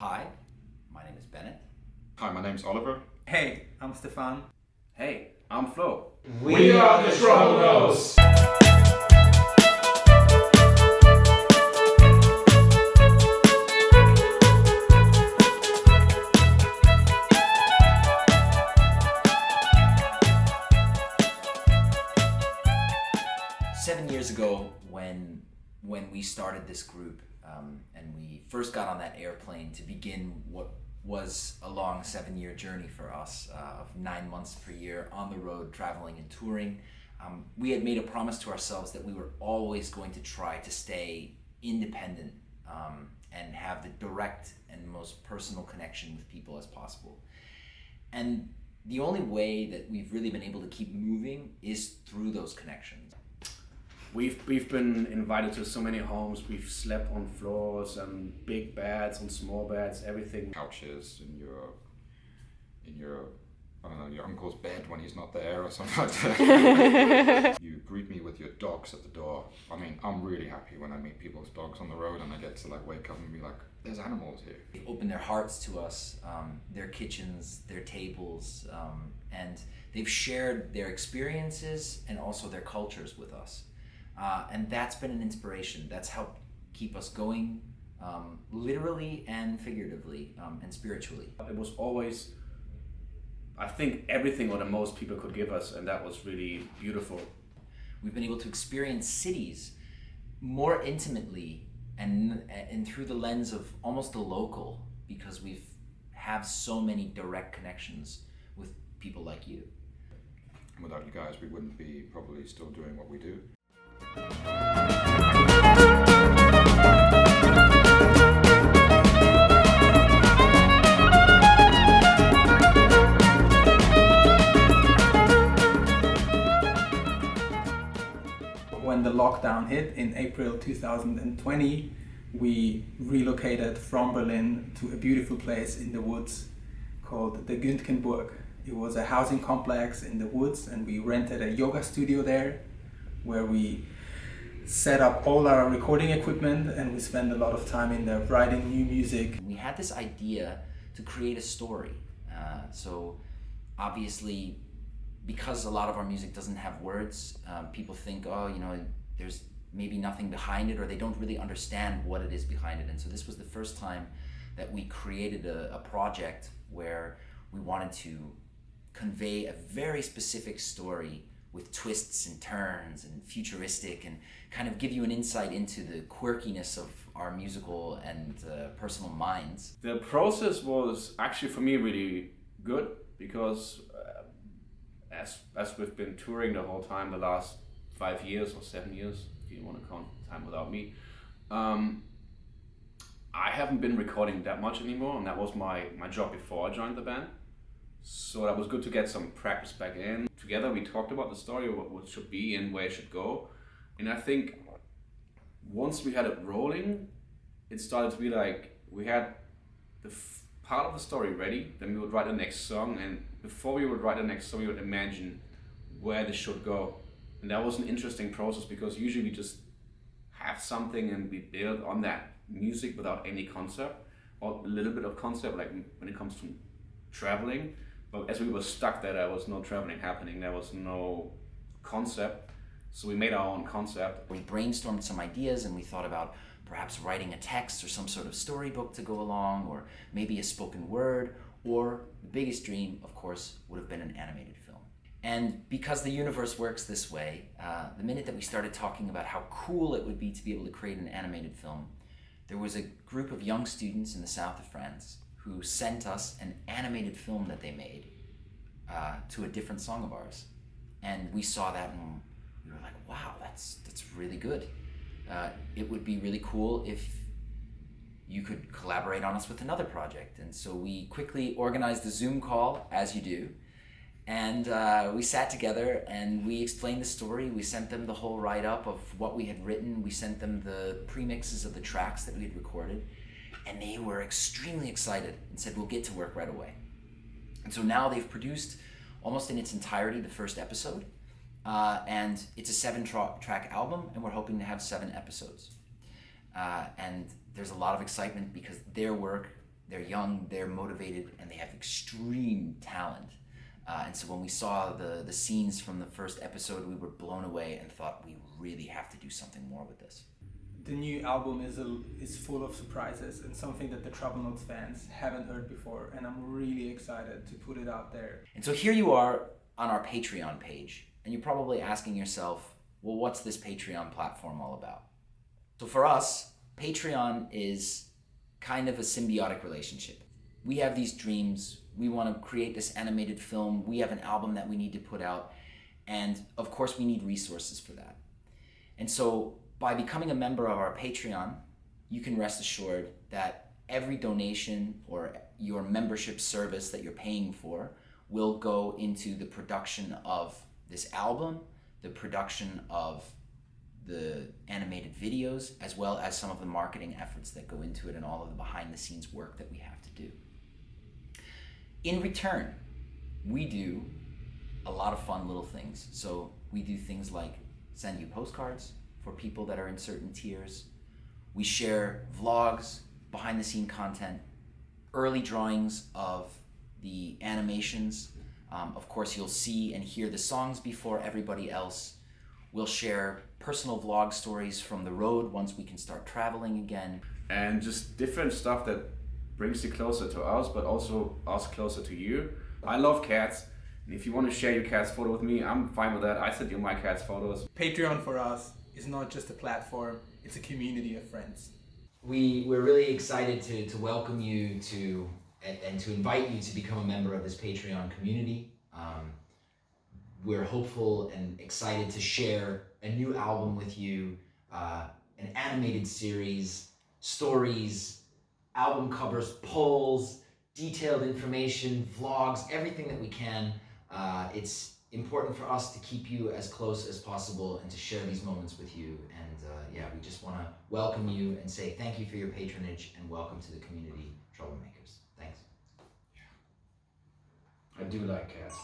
Hi, my name is Bennett. Hi, my name's Oliver. Hey, I'm Stefan. Hey, I'm Flo. We are the Troublemaker. 7 years ago, when we started this group, and we first got on that airplane to begin what was a long 7-year journey for us, of 9 months per year on the road, traveling and touring. We had made a promise to ourselves that we were always going to try to stay independent, and have the direct and most personal connection with people as possible. And the only way that we've really been able to keep moving is through those connections. We've been invited to so many homes. We've slept on floors and big beds, on small beds, everything. Couches in your I don't know, your uncle's bed when he's not there or something like that. You greet me with your dogs at the door. I mean, I'm really happy when I meet people's dogs on the road and I get to wake up and be like, there's animals here. They open their hearts to us, their kitchens, their tables, and they've shared their experiences and also their cultures with us. And that's been an inspiration. That's helped keep us going, literally and figuratively, and spiritually. It was always, I think, everything what the most people could give us, and that was really beautiful. We've been able to experience cities more intimately and through the lens of almost the local, because we have so many direct connections with people like you. And without you guys, we wouldn't be probably still doing what we do. When the lockdown hit in April 2020, we relocated from Berlin to a beautiful place in the woods called the Güntkenburg. It was a housing complex in the woods, and we rented a yoga studio there where we set up all our recording equipment, and we spent a lot of time in there writing new music. We had this idea to create a story. So obviously, because a lot of our music doesn't have words, people think, oh, there's maybe nothing behind it, or they don't really understand what it is behind it. And so this was the first time that we created a project where we wanted to convey a very specific story with twists and turns and futuristic, and kind of give you an insight into the quirkiness of our musical and personal minds. The process was actually for me really good, because as we've been touring the whole time, the last 5 years or 7 years, if you want to count time without me, I haven't been recording that much anymore, and that was my job before I joined the band. So that was good to get some practice back in. Together we talked about the story, what it should be and where it should go. And I think once we had it rolling, it started to be like we had the part of the story ready, then we would write the next song, and before we would write the next song, we would imagine where this should go. And that was an interesting process, because usually we just have something and we build on that music without any concept, or a little bit of concept, like when it comes to traveling. But as we were stuck there was no traveling happening, there was no concept. So we made our own concept. We brainstormed some ideas, and we thought about perhaps writing a text or some sort of storybook to go along, or maybe a spoken word, or the biggest dream, of course, would have been an animated film. And because the universe works this way, the minute that we started talking about how cool it would be to be able to create an animated film, there was a group of young students in the south of France who sent us an animated film that they made to a different song of ours. And we saw that and we were like, wow, that's really good. It would be really cool if you could collaborate on us with another project. And so we quickly organized a Zoom call, as you do, and we sat together and we explained the story. We sent them the whole write-up of what we had written. We sent them the premixes of the tracks that we had recorded, and they were extremely excited and said, we'll get to work right away. And so now they've produced almost in its entirety the first episode, and it's a 7-track album, and we're hoping to have 7 episodes. And there's a lot of excitement because their work They're young, they're motivated, and they have extreme talent. And so when we saw the scenes from the first episode, we were blown away and thought we really have to do something more with this. The new album is full of surprises and something that the Trouble Notes fans haven't heard before, and I'm really excited to put it out there. And so here you are on our Patreon page, and you're probably asking yourself, well, what's this Patreon platform all about? So for us, Patreon is kind of a symbiotic relationship. We have these dreams, we want to create this animated film, we have an album that we need to put out, and of course we need resources for that. And so by becoming a member of our Patreon, you can rest assured that every donation or your membership service that you're paying for will go into the production of this album, the production of the animated videos, as well as some of the marketing efforts that go into it and all of the behind the scenes work that we have to do. In return, we do a lot of fun little things. So we do things like send you postcards for people that are in certain tiers. We share vlogs, behind the scene content, early drawings of the animations. Of course, you'll see and hear the songs before everybody else. We'll share personal vlog stories from the road once we can start traveling again. And just different stuff that brings you closer to us, but also us closer to you. I love cats, and if you want to share your cat's photo with me, I'm fine with that. I send you my cat's photos. Patreon for us is not just a platform, it's a community of friends. We're really excited to welcome you to and to invite you to become a member of this Patreon community. We're hopeful and excited to share a new album with you, an animated series, stories, album covers, polls, detailed information, vlogs, everything that we can. It's important for us to keep you as close as possible and to share these moments with you. And we just want to welcome you and say thank you for your patronage and welcome to the community, Troublemakers. Thanks. I do like cats.